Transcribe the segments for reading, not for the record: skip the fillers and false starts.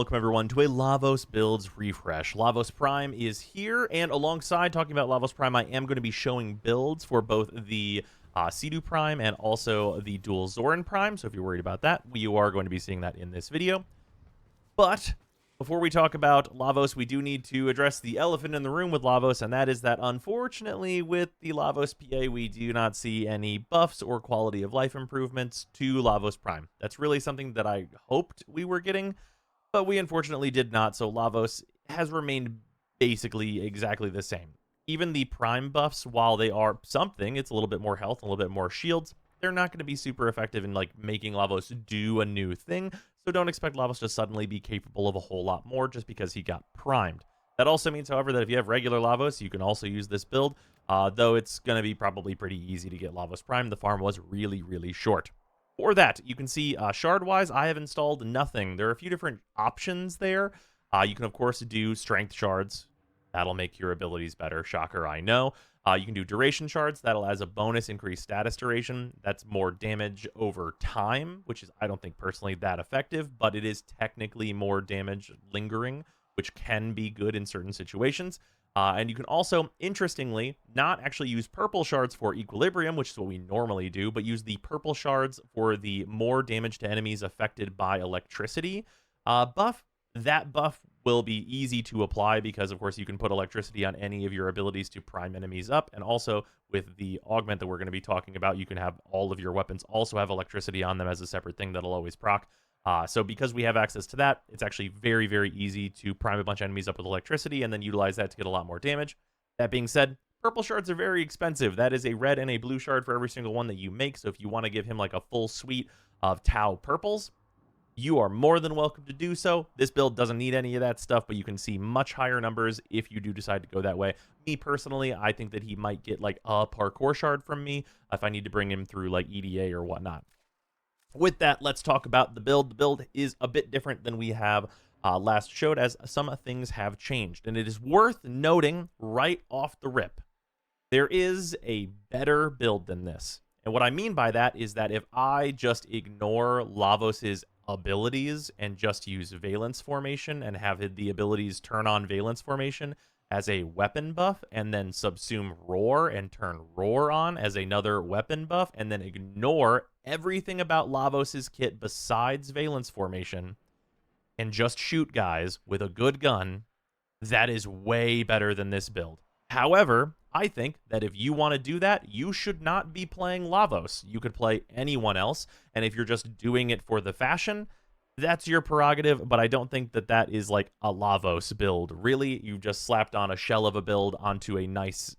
welcome everyone to a Lavos builds refresh. Lavos Prime is here, and alongside talking about Lavos Prime, I am going to be showing builds for both the Sea-Doo Prime and also the dual Zoran Prime. So if you're worried about that, you are going to be seeing that in this video. But before we talk about Lavos, we do need to address the elephant in the room with Lavos, and that is that unfortunately with the Lavos PA, we do not see any buffs or quality of life improvements to Lavos Prime. That's really something that I hoped we were getting, but we unfortunately did not, so Lavos has remained basically exactly the same. Even the Prime buffs, while they are something, it's a little bit more health, a little bit more shields, they're not going to be super effective in like making Lavos do a new thing, so don't expect Lavos to suddenly be capable of a whole lot more just because he got primed. That also means, however, that if you have regular Lavos, you can also use this build, though it's going to be probably pretty easy to get Lavos Prime. The farm was really, really short. For that, you can see shard-wise, I have installed nothing. There are a few different options there. You can, of course, do strength shards. That'll make your abilities better. Shocker, I know. You can do duration shards. That'll, as a bonus, increase status duration. That's more damage over time, which is, I don't think, personally that effective, but it is technically more damage lingering, which can be good in certain situations. And you can also, interestingly, not actually use purple shards for equilibrium, which is what we normally do, but use the purple shards for the more damage to enemies affected by electricity buff. That buff will be easy to apply because, of course, you can put electricity on any of your abilities to prime enemies up. And also, with the augment that we're going to be talking about, you can have all of your weapons also have electricity on them as a separate thing that'll always proc. So because we have access to that, it's actually very, very easy to prime a bunch of enemies up with electricity and then utilize that to get a lot more damage. That being said, purple shards are very expensive. That is a red and a blue shard for every single one that you make. So if you want to give him like a full suite of Tau purples, you are more than welcome to do so. This build doesn't need any of that stuff, but you can see much higher numbers if you do decide to go that way. Me personally, I think that he might get like a parkour shard from me if I need to bring him through like EDA or whatnot. With that, let's talk about the build. The build is a bit different than we have last showed, as some things have changed. And it is worth noting right off the rip, there is a better build than this. And what I mean by that is that if I just ignore Lavos's abilities and just use Valence Formation and have the abilities turn on Valence Formation as a weapon buff, and then subsume Roar and turn Roar on as another weapon buff, and then ignore everything about Lavos's kit besides Valence Formation, and just shoot guys with a good gun, that is way better than this build. However, I think that if you want to do that, you should not be playing Lavos. You could play anyone else, and if you're just doing it for the fashion, that's your prerogative, but I don't think that that is like a Lavos build. Really, you just slapped on a shell of a build onto a nice,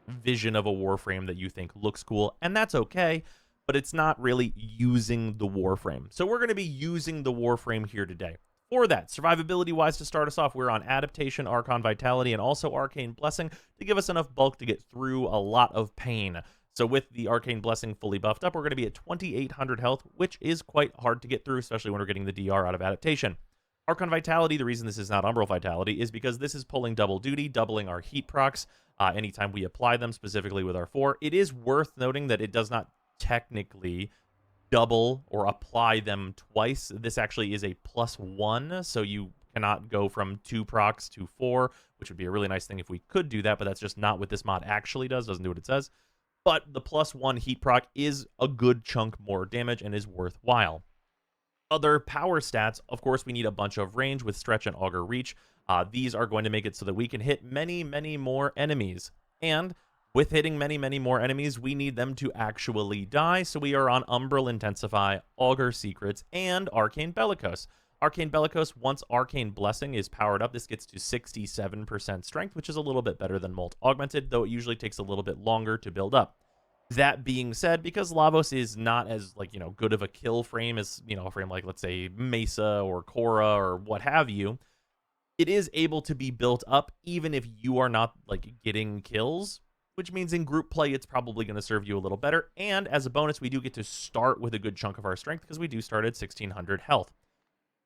vision of a Warframe that you think looks cool, and that's okay, but it's not really using the Warframe. So we're going to be using the Warframe here today. For that, survivability-wise, to start us off, we're on Adaptation, Archon Vitality, and also Arcane Blessing to give us enough bulk to get through a lot of pain. So with the Arcane Blessing fully buffed up, we're going to be at 2,800 health, which is quite hard to get through, especially when we're getting the DR out of Adaptation. Archon Vitality, the reason this is not Umbral Vitality, is because this is pulling double duty, doubling our heat procs anytime we apply them, specifically with our 4. It is worth noting that it does not technically double or apply them twice. This actually is a +1, so you cannot go from 2 procs to 4, which would be a really nice thing if we could do that, but that's just not what this mod actually does. Doesn't do what it says. But the +1 heat proc is a good chunk more damage and is worthwhile. Other power stats, of course, we need a bunch of range with Stretch and Augur Reach. These are going to make it so that we can hit many, many more enemies. And with hitting many, many more enemies, we need them to actually die. So we are on Umbral Intensify, Augur Secrets, and Arcane Bellicose. Arcane Bellicose, once Arcane Blessing is powered up, this gets to 67% strength, which is a little bit better than Molt Augmented, though it usually takes a little bit longer to build up. That being said, because Lavos is not as, good of a kill frame as, a frame like, let's say, Mesa or Korra or what have you, it is able to be built up even if you are not, getting kills, which means in group play, it's probably going to serve you a little better. And as a bonus, we do get to start with a good chunk of our strength because we do start at 1,600 health.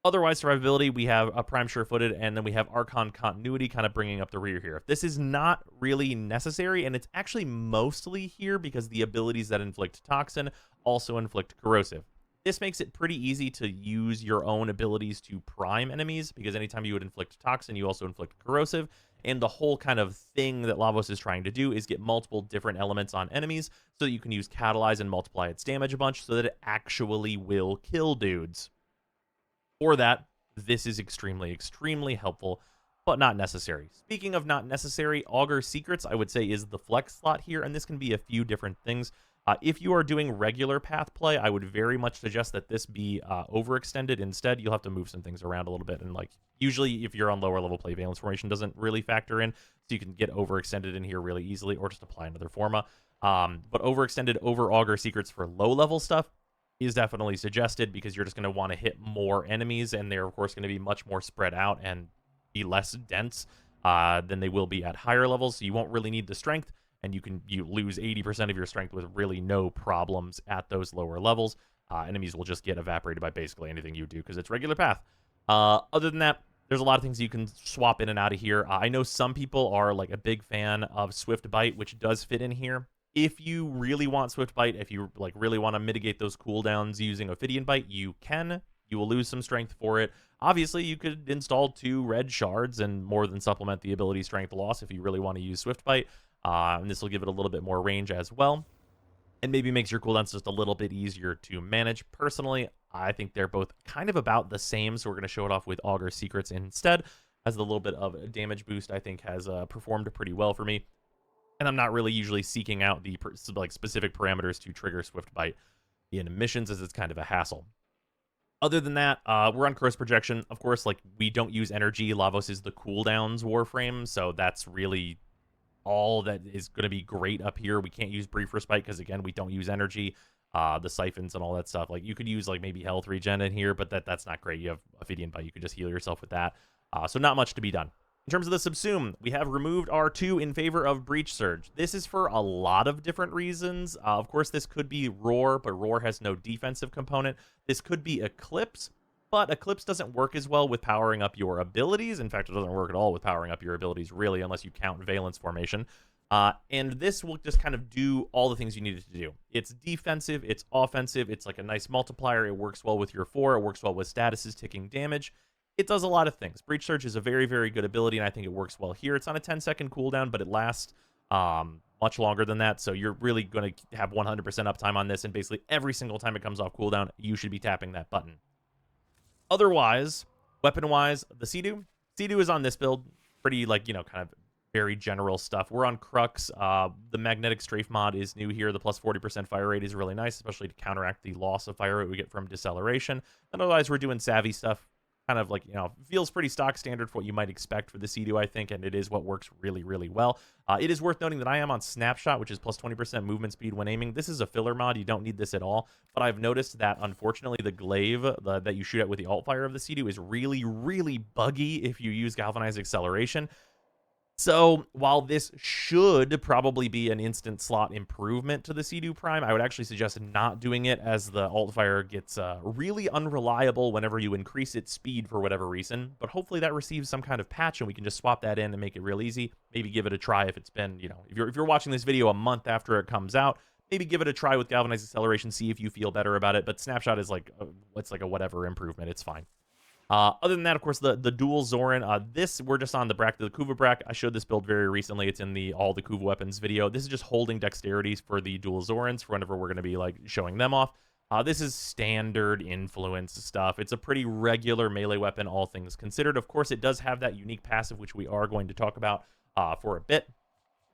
Otherwise, survivability, we have a Prime Sure-Footed, and then we have Archon Continuity kind of bringing up the rear here. This is not really necessary, and it's actually mostly here because the abilities that inflict Toxin also inflict Corrosive. This makes it pretty easy to use your own abilities to prime enemies, because anytime you would inflict toxin, you also inflict corrosive. And the whole kind of thing that Lavos is trying to do is get multiple different elements on enemies so that you can use catalyze and multiply its damage a bunch so that it actually will kill dudes. For that, this is extremely, extremely helpful, but not necessary. Speaking of not necessary, Augur Secrets, I would say, is the flex slot here, and this can be a few different things. If you are doing regular path play, I would very much suggest that this be overextended instead. You'll have to move some things around a little bit, and like usually if you're on lower level play, Valence Formation doesn't really factor in, so you can get overextended in here really easily, or just apply another forma. But overextended over Augur Secrets for low level stuff is definitely suggested, because you're just going to want to hit more enemies, and they're of course going to be much more spread out and be less dense than they will be at higher levels, so you won't really need the strength. And you lose 80% of your strength with really no problems at those lower levels. Enemies will just get evaporated by basically anything you do, because it's regular path. Other than that, there's a lot of things you can swap in and out of here. I know some people are like a big fan of Swift Bite, which does fit in here. If you really want Swift Bite, if you like really want to mitigate those cooldowns using Ophidian Bite, you can. You will lose some strength for it. Obviously, you could install 2 red shards and more than supplement the ability strength loss if you really want to use Swift Bite. And this will give it a little bit more range as well, and maybe makes your cooldowns just a little bit easier to manage. Personally, I think they're both kind of about the same, so we're going to show it off with Augur Secrets instead, as the little bit of a damage boost I think has performed pretty well for me. And I'm not really usually seeking out the specific parameters to trigger Swift Bite in missions, as it's kind of a hassle. Other than that, we're on Curse Projection. Of course, like, we don't use energy. Lavos is the cooldowns Warframe, so that's really all that is going to be great up here. We can't use Brief Respite because, again, we don't use energy, the siphons and all that stuff. Like, you could use like maybe health regen in here, but that's not great. You have Ophidian Bite, you could just heal yourself with that. So not much to be done. In terms of the Subsume, we have removed R2 in favor of Breach Surge. This is for a lot of different reasons. Of course, this could be Roar, but Roar has no defensive component. This could be Eclipse, but Eclipse doesn't work as well with powering up your abilities. In fact, it doesn't work at all with powering up your abilities, really, unless you count Valence Formation. And this will just kind of do all the things you need it to do. It's defensive, it's offensive, it's like a nice multiplier. It works well with your 4, it works well with statuses ticking damage. It does a lot of things. Breach Surge is a very, very good ability, and I think it works well here. It's on a 10-second cooldown, but it lasts much longer than that, so you're really going to have 100% uptime on this, and basically every single time it comes off cooldown, you should be tapping that button. Otherwise, weapon-wise, the Sea-Doo. Sea-Doo is on this build. Pretty, like, you know, kind of very general stuff. We're on Crux. The Magnetic Strafe mod is new here. The plus 40% fire rate is really nice, especially to counteract the loss of fire rate we get from deceleration. Otherwise, we're doing savvy stuff. Kind of like, you know, feels pretty stock standard for what you might expect for the Sea-Doo, I think, and it is what works really, really well. It is worth noting that I am on Snapshot, which is plus 20% movement speed when aiming. This is a filler mod. You don't need this at all, but I've noticed that, unfortunately, the glaive that you shoot at with the alt fire of the Sea-Doo is really, really buggy if you use galvanized acceleration. So while this should probably be an instant slot improvement to the Sea-Doo Prime, I would actually suggest not doing it, as the alt fire gets really unreliable whenever you increase its speed for whatever reason. But hopefully that receives some kind of patch and we can just swap that in and make it real easy. Maybe give it a try if it's been, you know, if you're watching this video a month after it comes out, maybe give it a try with galvanized acceleration, see if you feel better about it. But Snapshot is like it's like a whatever improvement. It's fine. Other than that, of course, the dual Zoran, this, we're just on the Kuva Brak. I showed this build very recently. It's in the all the Kuva weapons video. This is just holding dexterities for the dual Zorans for whenever we're going to be like showing them off. This is standard influence stuff. It's a pretty regular melee weapon, all things considered. Of course, it does have that unique passive, which we are going to talk about for a bit.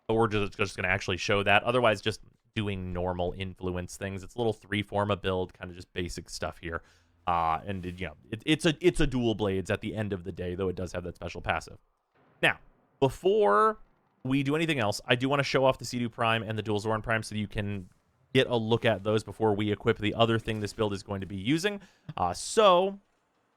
But we're just going to actually show that. Otherwise, just doing normal influence things. It's a little 3-forma build, kind of just basic stuff here. And you know, it's a dual blades at the end of the day, though it does have that special passive. Now, before we do anything else, I do want to show off the Sea-Doo Prime and the dual Zoran Prime so you can get a look at those before we equip the other thing this build is going to be using. So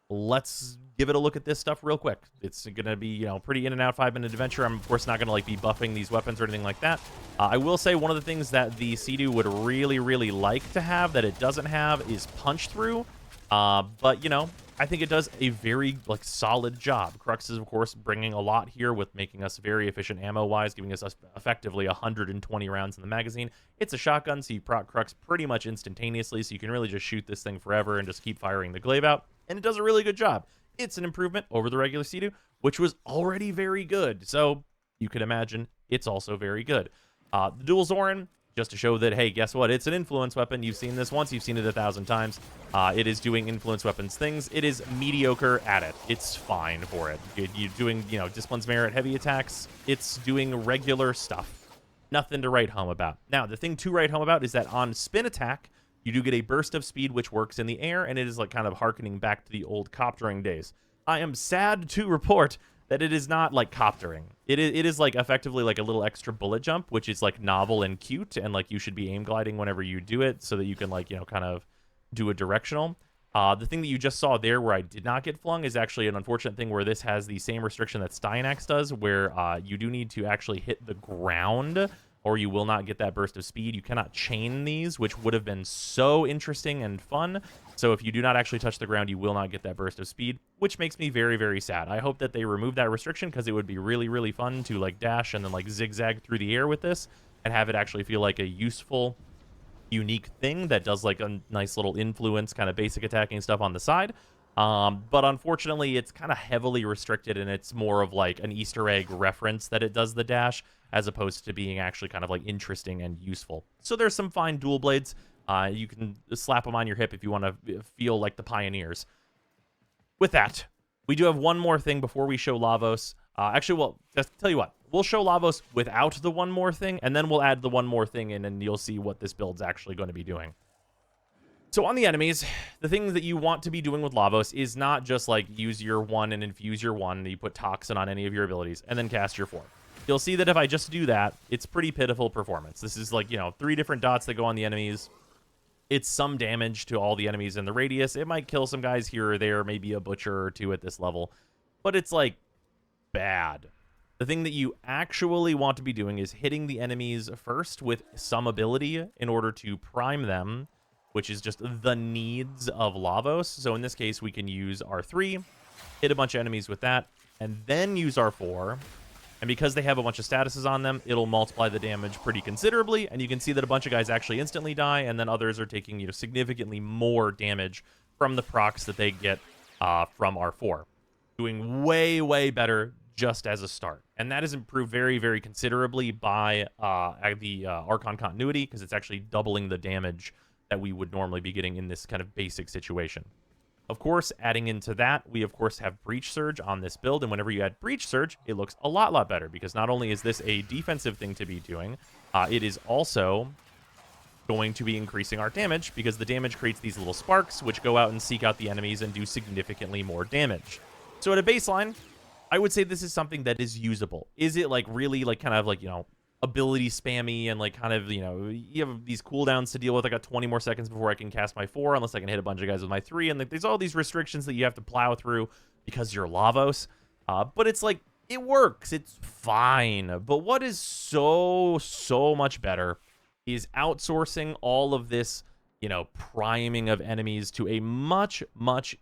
let's give it a look at this stuff real quick. It's going to be, you know, pretty in and out 5-minute adventure. I'm of course not going to like be buffing these weapons or anything like that. I will say one of the things that the Sea-Doo would really, really like to have that it doesn't have is punch through. But, you know, I think it does a very, like, solid job. Crux is, of course, bringing a lot here with making us very efficient ammo-wise, giving us effectively 120 rounds in the magazine. It's a shotgun, so you proc Crux pretty much instantaneously, so you can really just shoot this thing forever and just keep firing the glaive out, and it does a really good job. It's an improvement over the regular Sea-Doo, which was already very good, so you can imagine it's also very good. The Dual Zoran, just to show that, hey, guess what? It's an influence weapon. You've seen this once. You've seen it 1,000 times. It is doing influence weapons things. It is mediocre at it. It's fine for it. You're doing, you know, Discipline's Merit heavy attacks. It's doing regular stuff. Nothing to write home about. Now, the thing to write home about is that on spin attack, you do get a burst of speed, which works in the air, and it is like kind of harkening back to the old coptering days. I am sad to report that it is not like coptering. It is like effectively like a little extra bullet jump, which is like novel and cute, and like you should be aim gliding whenever you do it so that you can, like, you know, kind of do a directional. The thing that you just saw there where I did not get flung is actually an unfortunate thing where this has the same restriction that Styanax does, where you do need to actually hit the ground or you will not get that burst of speed. You cannot chain these, which would have been so interesting and fun. So if you do not actually touch the ground, you will not get that burst of speed, which makes me very, very sad. I hope that they remove that restriction because it would be really, really fun to like dash and then like zigzag through the air with this and have it actually feel like a useful, unique thing that does like a nice little influence kind of basic attacking stuff on the side. But unfortunately, it's kind of heavily restricted, and it's more of like an Easter egg reference that it does the dash, as opposed to being actually kind of like interesting and useful. So there's some fine dual blades. You can slap them on your hip if you want to feel like the pioneers. With that, we do have one more thing before we show Lavos. Actually, well, just tell you what, we'll show Lavos without the one more thing, and then we'll add the one more thing in, and you'll see what this build's actually going to be doing. So on the enemies, the thing that you want to be doing with Lavos is not just like use your 1 and infuse your 1, and you put Toxin on any of your abilities, and then cast your 4. You'll see that if I just do that, it's pretty pitiful performance. This is like, you know, 3 different dots that go on the enemies. It's some damage to all the enemies in the radius. It might kill some guys here or there, maybe a butcher or 2 at this level, but it's like bad. The thing that you actually want to be doing is hitting the enemies first with some ability in order to prime them, which is just the needs of Lavos. So in this case, we can use our 3, hit a bunch of enemies with that, and then use our 4. And because they have a bunch of statuses on them, it'll multiply the damage pretty considerably. And you can see that a bunch of guys actually instantly die, and then others are taking, you know, significantly more damage from the procs that they get from our 4. Doing way, way better just as a start. And that is improved very, very considerably by the Archon continuity, because it's actually doubling the damage that we would normally be getting in this kind of basic situation. Of course, adding into that, we of course have Breach Surge on this build, and whenever you add Breach Surge, it looks a lot better, because not only is this a defensive thing to be doing, it is also going to be increasing our damage, because the damage creates these little sparks, which go out and seek out the enemies and do significantly more damage. So at a baseline, I would say this is something that is usable. Is it like really like kind of like, you know, ability spammy and like kind of, you know, you have these cooldowns to deal with? I got 20 more seconds before I can cast my 4 unless I can hit a bunch of guys with my 3, and like, there's all these restrictions that you have to plow through because you're Lavos. But it's like, it works, it's fine. But what is so much better is outsourcing all of this, you know, priming of enemies to a much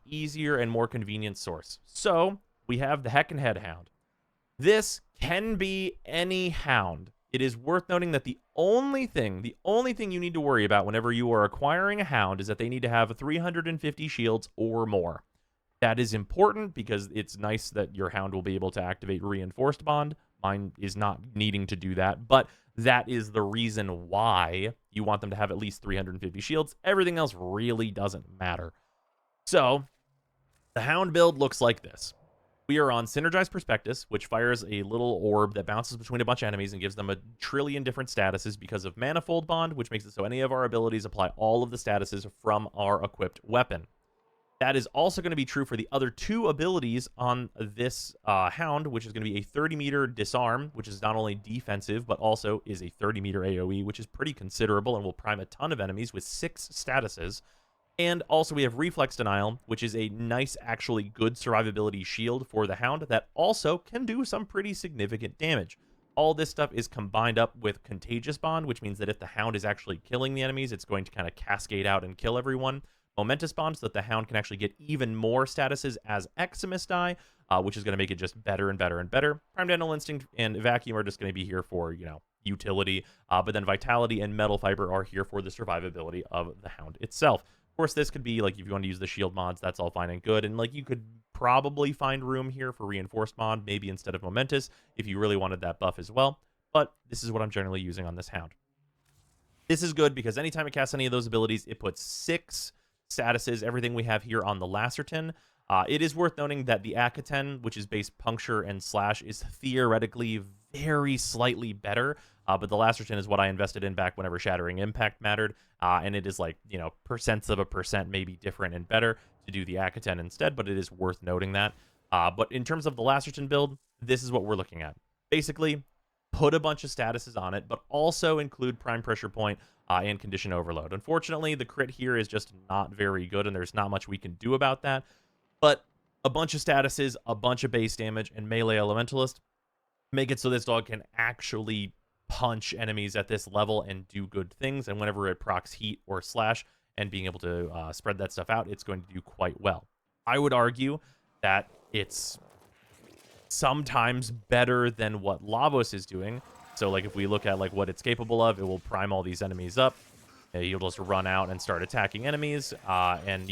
easier and more convenient source. So we have the Heck and Head Hound. This can be any hound. It is worth noting that the only thing you need to worry about whenever you are acquiring a hound is that they need to have 350 shields or more. That is important because it's nice that your hound will be able to activate Reinforced Bond. Mine is not needing to do that, but that is the reason why you want them to have at least 350 shields. Everything else really doesn't matter. So the hound build looks like this. We are on Synergized Prospectus, which fires a little orb that bounces between a bunch of enemies and gives them a trillion different statuses because of Manifold Bond, which makes it so any of our abilities apply all of the statuses from our equipped weapon. That is also going to be true for the other 2 abilities on this Hound, which is going to be a 30-meter Disarm, which is not only defensive, but also is a 30-meter AoE, which is pretty considerable and will prime a ton of enemies with 6 statuses. And also we have Reflex Denial, which is a nice, actually good survivability shield for the Hound that also can do some pretty significant damage. All this stuff is combined up with Contagious Bond, which means that if the Hound is actually killing the enemies, it's going to kind of cascade out and kill everyone. Momentous Bond so that the Hound can actually get even more statuses as Eximus which is going to make it just better and better and better. Primed Animal Instinct and Vacuum are just going to be here for, utility, but then Vitality and Metal Fiber are here for the survivability of the Hound itself. Of course, this could be, like, if you want to use the shield mods, that's all fine and good, and, like, you could probably find room here for Reinforced mod, maybe instead of Momentous, if you really wanted that buff as well, but this is what I'm generally using on this Hound. This is good because anytime it casts any of those abilities, it puts 6 statuses, everything we have here on the Lacerton. It is worth noting that the Akaten, which is base Puncture and Slash, is theoretically very slightly better, but the Lacerton is what I invested in back whenever Shattering Impact mattered, and it is like, percents of a percent maybe different and better to do the Akaten instead, but it is worth noting that. But in terms of the Lacerton build, this is what we're looking at. Basically, put a bunch of statuses on it, but also include Prime Pressure Point and Condition Overload. Unfortunately, the crit here is just not very good, and there's not much we can do about that. But a bunch of statuses, a bunch of base damage, and Melee Elementalist make it so this dog can actually punch enemies at this level and do good things. And whenever it procs Heat or Slash and being able to spread that stuff out, it's going to do quite well. I would argue that it's sometimes better than what Lavos is doing. So, like, if we look at, like, what it's capable of, it will prime all these enemies up. He'll just run out and start attacking enemies, and,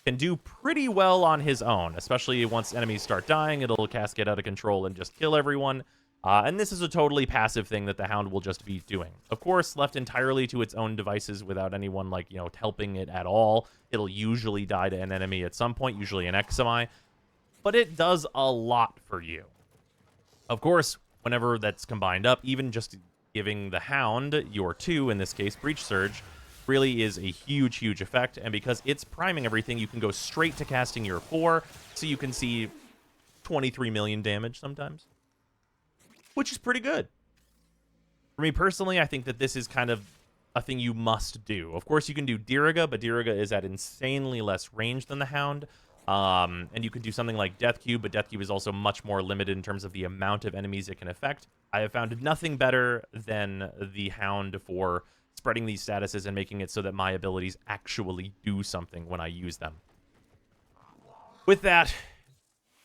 can do pretty well on his own, especially once enemies start dying. It'll cascade out of control and just kill everyone. And this is a totally passive thing that the Hound will just be doing. Of course, left entirely to its own devices without anyone, like, helping it at all, it'll usually die to an enemy at some point, usually an Eximi, but it does a lot for you. Of course, whenever that's combined up, even just giving the Hound your 2, in this case, Breach Surge, really is a huge, huge effect, and because it's priming everything, you can go straight to casting your 4, so you can see 23 million damage sometimes, which is pretty good. For me personally, I think that this is kind of a thing you must do. Of course, you can do Diriga, but Diriga is at insanely less range than the Hound, and you could do something like Death Cube, but Death Cube is also much more limited in terms of the amount of enemies it can affect. I have found nothing better than the Hound for spreading these statuses and making it so that my abilities actually do something when I use them. With that,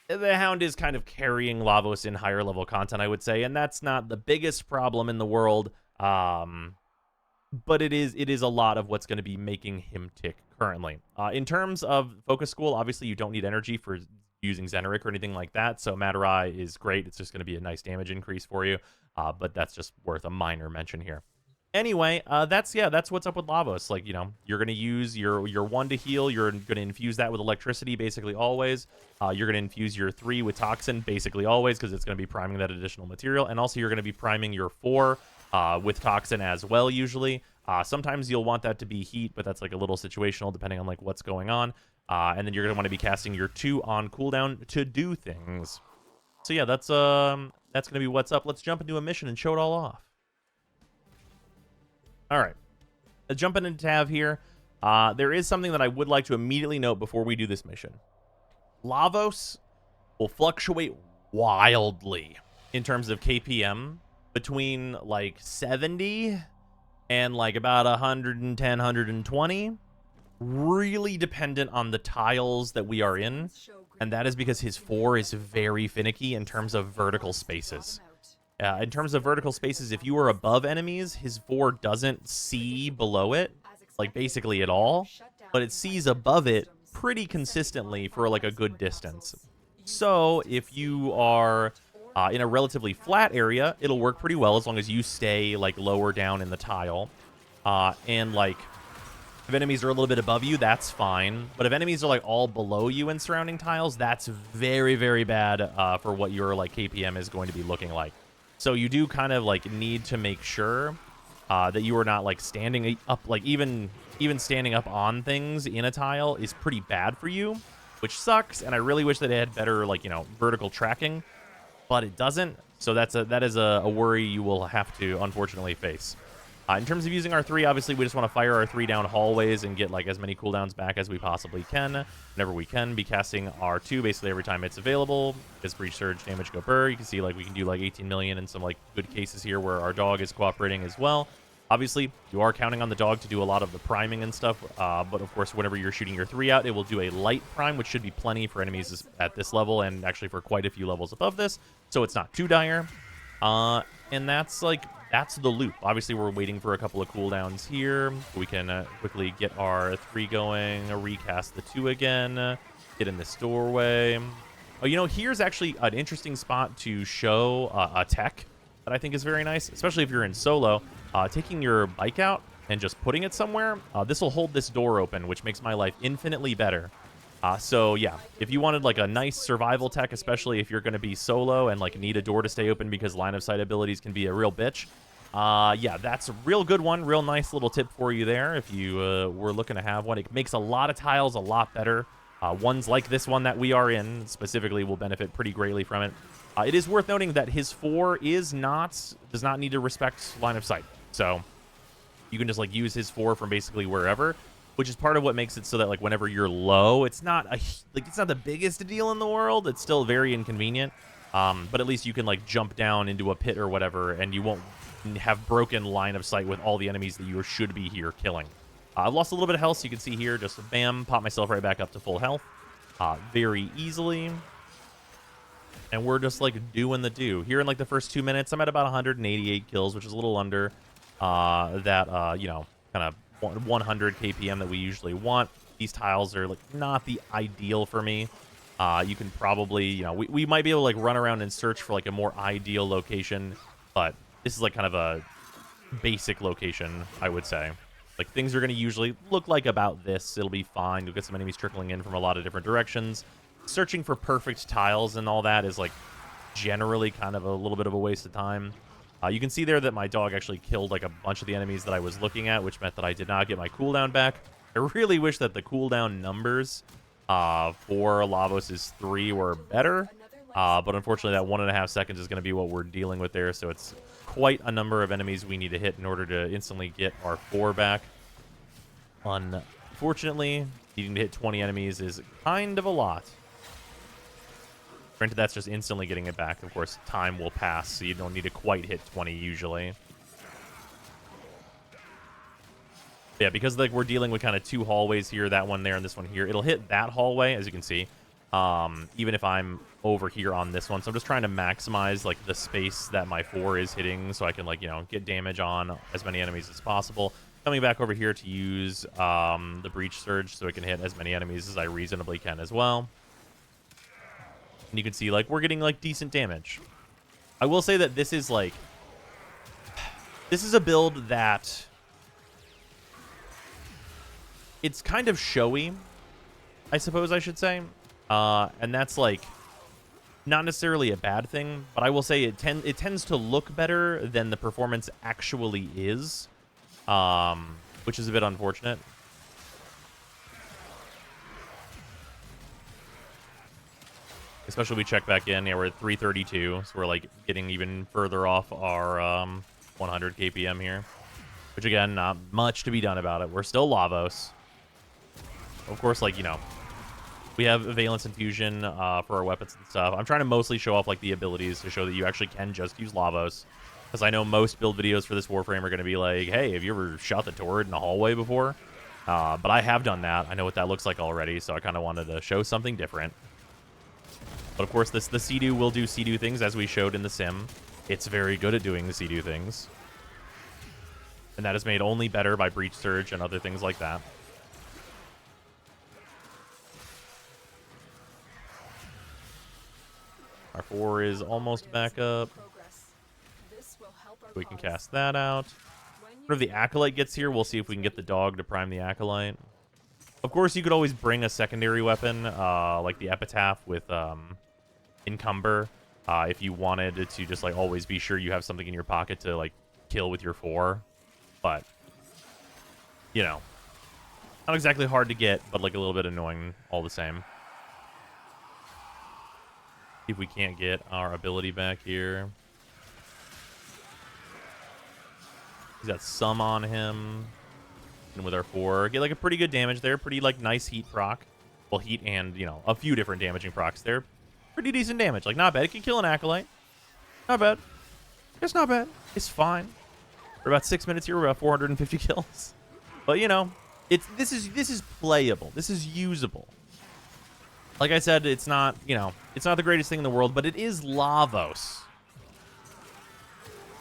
the Hound is kind of carrying Lavos in higher level content, I would say, and that's not the biggest problem in the world, but it is a lot of what's going to be making him tick currently. In terms of Focus School, obviously you don't need energy for using Xeneric or anything like that, so Maturai is great. It's just going to be a nice damage increase for you, but that's just worth a minor mention here. Anyway, that's what's up with Lavos. Like, you're going to use your 1 to heal. You're going to infuse that with electricity basically always. You're going to infuse your 3 with toxin basically always because it's going to be priming that additional material. And also you're going to be priming your 4 with toxin as well usually. Sometimes you'll want that to be heat, but that's like a little situational depending on like what's going on. And then you're going to want to be casting your 2 on cooldown to do things. So yeah, that's going to be what's up. Let's jump into a mission and show it all off. All right, jumping into tab here, there is something that I would like to immediately note before we do this mission. Lavos will fluctuate wildly in terms of KPM between like 70 and like about 110, 120, really dependent on the tiles that we are in, and that is because his 4 is very finicky in terms of vertical spaces. In terms of vertical spaces, if you are above enemies, his 4 doesn't see below it, like basically at all, but it sees above it pretty consistently for like a good distance. So if you are in a relatively flat area, it'll work pretty well as long as you stay like lower down in the tile. And like if enemies are a little bit above you, that's fine. But if enemies are like all below you in surrounding tiles, that's very, very bad for what your like KPM is going to be looking like. So you do kind of like need to make sure that you are not like standing up, like even standing up on things in a tile is pretty bad for you, which sucks. And I really wish that it had better like, vertical tracking, but it doesn't. So that is a worry you will have to unfortunately face. In terms of using our 3, obviously we just want to fire our 3 down hallways and get like as many cooldowns back as we possibly can. Whenever we can, be casting our 2 basically every time it's available. Because Breach Surge, damage go burr. You can see like we can do like 18 million in some like good cases here where our dog is cooperating as well. Obviously, you are counting on the dog to do a lot of the priming and stuff, but of course, whenever you're shooting your 3 out, it will do a light prime, which should be plenty for enemies at this level, and actually for quite a few levels above this, so it's not too dire. And that's the loop. Obviously, we're waiting for a couple of cooldowns here. We can quickly get our 3 going, recast the 2 again, get in this doorway. Oh, you know, here's actually an interesting spot to show a tech that I think is very nice, especially if you're in solo. Taking your bike out and just putting it somewhere, this will hold this door open, which makes my life infinitely better. So yeah, if you wanted like a nice survival tech, especially if you're going to be solo and like need a door to stay open because line of sight abilities can be a real bitch, yeah, that's a real good one. Real nice little tip for you there if you were looking to have one. It makes a lot of tiles a lot better. Ones like this one that we are in specifically will benefit pretty greatly from it. It is worth noting that his 4 does not need to respect line of sight. So you can just like use his 4 from basically wherever, which is part of what makes it so that like whenever you're low, it's not the biggest deal in the world. It's still very inconvenient. But at least you can like jump down into a pit or whatever, and you won't have broken line of sight with all the enemies that you should be here killing. I've lost a little bit of health, so you can see here, just bam, pop myself right back up to full health very easily. And we're just like doing the do. Here in like the first 2 minutes, I'm at about 188 kills, which is a little under that, you know, kind of 100 KPM that we usually want. These tiles are like not the ideal for me. You can probably, you know, we might be able to like run around and search for like a more ideal location, but this is like kind of a basic location, I would say. Like things are going to usually look like about this. It'll be fine. You'll get some enemies trickling in from a lot of different directions. Searching for perfect tiles and all that is like generally kind of a little bit of a waste of time. You can see there that my dog actually killed like a bunch of the enemies that I was looking at, which meant that I did not get my cooldown back. I really wish that the cooldown numbers for Lavos' 3 were better, but unfortunately that 1.5 seconds is going to be what we're dealing with there, so it's quite a number of enemies we need to hit in order to instantly get our 4 back. Unfortunately, needing to hit 20 enemies is kind of a lot. Granted, that's just instantly getting it back. Of course, time will pass, so you don't need to quite hit 20 usually. Yeah, because like we're dealing with kind of 2 hallways here, that one there and this one here. It'll hit that hallway, as you can see, even if I'm over here on this one. So I'm just trying to maximize like the space that my 4 is hitting so I can like, you know, get damage on as many enemies as possible. Coming back over here to use the Breach Surge so it can hit as many enemies as I reasonably can as well. And you can see, like, we're getting, like, decent damage. I will say that this is, like... This is a build that... It's kind of showy, I suppose I should say. And that's, like, not necessarily a bad thing. But I will say it tends to look better than the performance actually is. Which is a bit unfortunate. Especially we check back in. Yeah, we're at 332, so we're like getting even further off our 100 KPM here. Which again, not much to be done about it. We're still Lavos. Of course, like, you know, we have Valence Infusion for our weapons and stuff. I'm trying to mostly show off like the abilities to show that you actually can just use Lavos. Because I know most build videos for this Warframe are going to be like, hey, have you ever shot the turret in a hallway before? But I have done that. I know what that looks like already, so I kind of wanted to show something different. But of course, the Sea-Doo will do Sea-Doo things, as we showed in the sim. It's very good at doing the Sea-Doo things. And that is made only better by Breach Surge and other things like that. Our 4 is almost back up. We can cast that out. Whenever the Acolyte gets here, we'll see if we can get the dog to prime the Acolyte. Of course, you could always bring a secondary weapon, like the Epitaph with Encumber, if you wanted to just like always be sure you have something in your pocket to like kill with your 4. But, you know, not exactly hard to get, but like a little bit annoying all the same. See if we can't get our ability back here. He's got some on him. And with our 4, get like a pretty good damage there. Pretty like nice heat proc. Well, heat and, you know, a few different damaging procs there. Pretty decent damage. Like, not bad. It can kill an Acolyte. Not bad. It's not bad. It's fine. For about 6 minutes here, we're about 450 kills. But, you know, this is playable. This is usable. Like I said, it's not, you know, it's not the greatest thing in the world, but it is Lavos,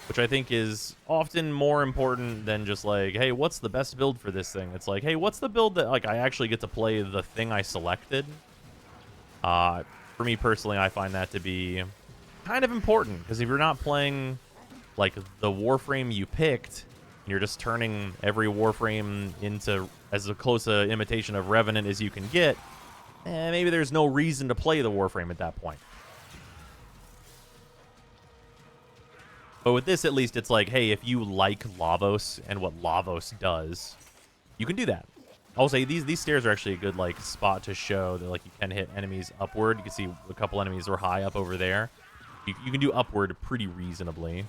which I think is often more important than just like, hey, what's the best build for this thing? It's like, hey, what's the build that like I actually get to play the thing I selected? For me personally, I find that to be kind of important, because if you're not playing like the Warframe you picked, and you're just turning every Warframe into as close a imitation of Revenant as you can get, maybe there's no reason to play the Warframe at that point. But with this, at least, it's like, hey, if you like Lavos and what Lavos does, you can do that. I'll say these stairs are actually a good like spot to show that like you can hit enemies upward. You can see a couple enemies are high up over there. You can do upward pretty reasonably.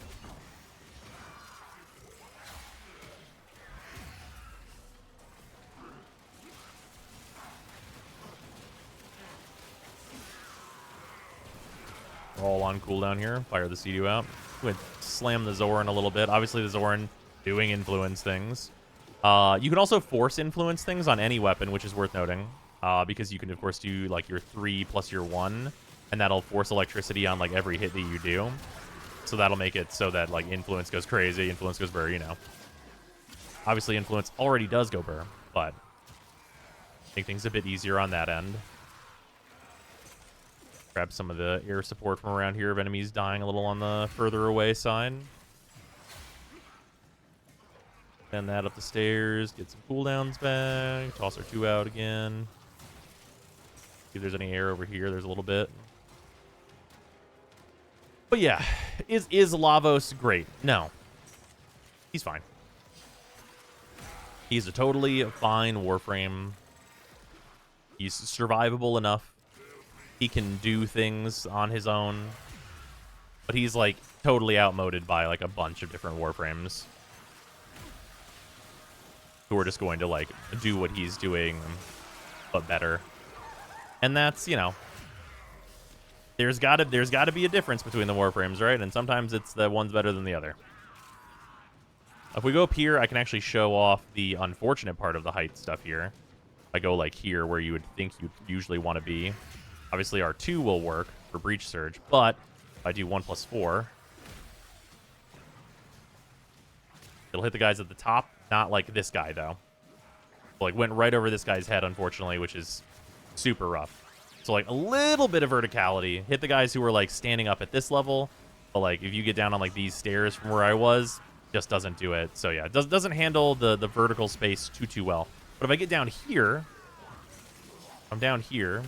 We're all on cooldown here. Fire the C2 out. Going to slam the Zoran a little bit. Obviously, the Zoran doing influence things. You can also force influence things on any weapon, which is worth noting, because you can, of course, do like your 3 plus your 1, and that'll force electricity on like every hit that you do. So that'll make it so that like influence goes crazy, influence goes burr, you know. Obviously, influence already does go burr, but make things a bit easier on that end. Grab some of the air support from around here of enemies dying a little on the further away side. Send that up the stairs. Get some cooldowns back. Toss our 2 out again. See if there's any air over here. There's a little bit. But yeah, is Lavos great? No. He's fine. He's a totally fine Warframe. He's survivable enough. He can do things on his own, but he's like totally outmoded by like a bunch of different Warframes who are just going to like do what he's doing, but better. And that's, you know, there's gotta be a difference between the Warframes, right? And sometimes it's the one's better than the other. If we go up here, I can actually show off the unfortunate part of the height stuff here. If I go like here, where you would think you'd usually want to be. Obviously, our 2 will work for Breach Surge, but if I do 1+4, it'll hit the guys at the top, not like this guy, though. So, like, went right over this guy's head, unfortunately, which is super rough. So, like, a little bit of verticality. Hit the guys who were, like, standing up at this level, but, like, if you get down on, like, these stairs from where I was, just doesn't do it. So, yeah, it doesn't handle the vertical space too well. But if I get down here, I'm down here.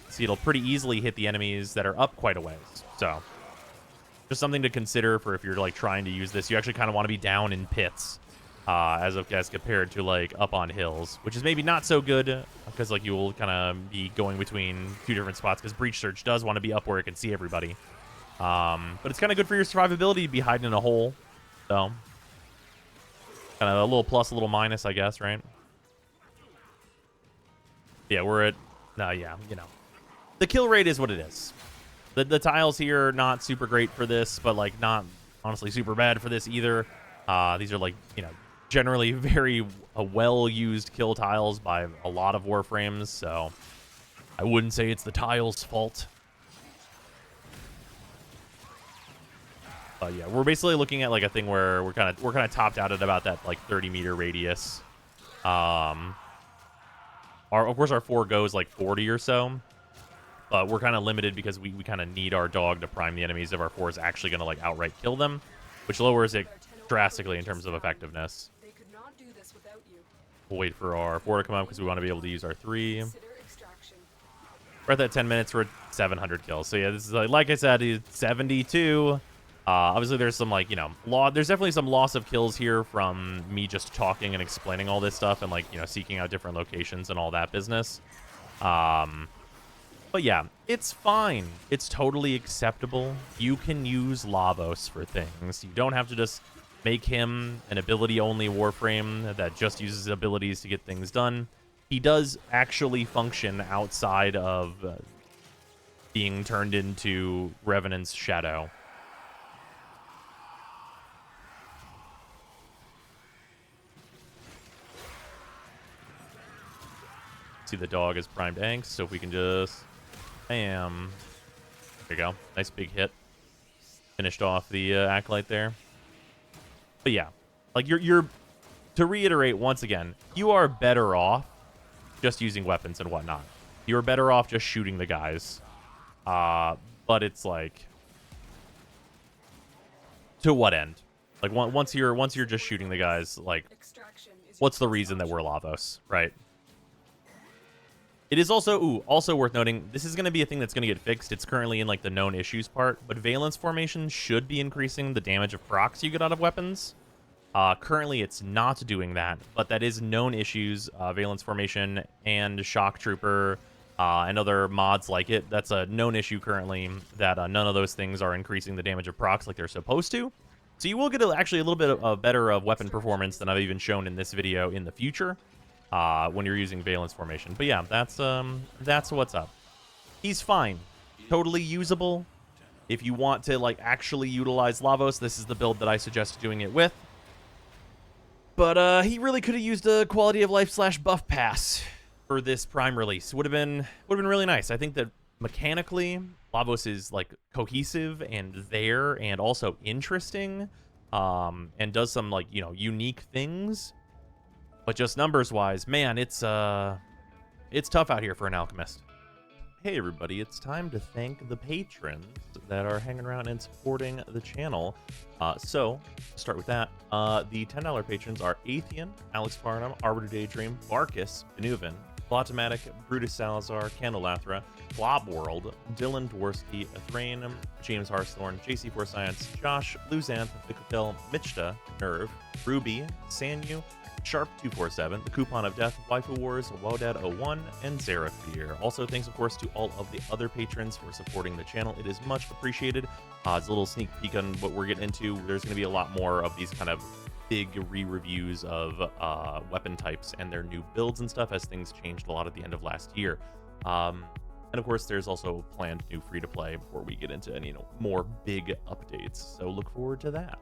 See, it'll pretty easily hit the enemies that are up quite a ways. So, just something to consider for if you're like trying to use this. You actually kind of want to be down in pits, as compared to like up on hills, which is maybe not so good because like you will kind of be going between 2 different spots. Because Breach Surge does want to be up where it can see everybody, but it's kind of good for your survivability to be hiding in a hole. So, kind of a little plus, a little minus, I guess, right? Yeah, we're at yeah, you know. The kill rate is what it is. The tiles here are not super great for this, but like not honestly super bad for this either. These are like, you know, generally very well-used kill tiles by a lot of Warframes, so I wouldn't say it's the tiles' fault. But yeah, we're basically looking at like a thing where we're kind of topped out at about that like 30-meter radius. Of course our 4 goes like 40 or so. But we're kind of limited because we kind of need our dog to prime the enemies if our 4 is actually going to like outright kill them, which lowers it drastically in terms of effectiveness. We'll wait for our 4 to come up because we want to be able to use our 3. We're at that 10 minutes. We're at 700 kills. So yeah, this is like I said, 72. Obviously, there's some like, you know, there's definitely some loss of kills here from me just talking and explaining all this stuff and like, you know, seeking out different locations and all that business. But yeah, it's fine. It's totally acceptable. You can use Lavos for things. You don't have to just make him an ability-only Warframe that just uses abilities to get things done. He does actually function outside of being turned into Revenant's shadow. See the dog is primed angst, so if we can just... Bam. There you go. Nice big hit. Finished off the Acolyte there. But yeah, like you're to reiterate once again, you are better off just using weapons and whatnot. You're better off just shooting the guys. But it's like, to what end? Like once you're just shooting the guys, like, what's the reason that we're Lavos, right? It is also worth noting, this is going to be a thing that's going to get fixed. It's currently in like the known issues part, but Valence Formation should be increasing the damage of procs you get out of weapons. Currently, it's not doing that, but that is known issues. Valence Formation and Shock Trooper and other mods like it. That's a known issue currently, that none of those things are increasing the damage of procs like they're supposed to. So you will get actually a little bit of better weapon performance than I've even shown in this video in the future when you're using Valence Formation. But yeah, that's what's up. He's fine. Totally usable. If you want to like actually utilize Lavos, this is the build that I suggest doing it with. But he really could have used a quality of life / buff pass for this Prime release. Would have been really nice. I think that mechanically, Lavos is like cohesive and there and also interesting, and does some like, you know, unique things. But just numbers wise, man, it's tough out here for an alchemist. Hey everybody, it's time to thank the patrons that are hanging around and supporting the channel. So, to start with that, the $10 patrons are Atheon, Alex Farnham, Arbiter Daydream, Marcus, Benuven, Plotomatic, Brutus Salazar, Candelathra, Glob World, Dylan Dworsky, Athrain, James Hearththorne, JC for Science, Josh, Luzanth, Vikatel, Michta, Nerve, Ruby, Sanyu, Sharp247, The Coupon of Death, Waifu Wars, Wodad01, and Zeraphir. Also, thanks, of course, to all of the other patrons for supporting the channel. It is much appreciated. It's a little sneak peek on what we're getting into. There's going to be a lot more of these kind of big re-reviews of weapon types and their new builds and stuff, as things changed a lot at the end of last year. And of course, there's also planned new free-to-play before we get into any, you know, more big updates. So look forward to that.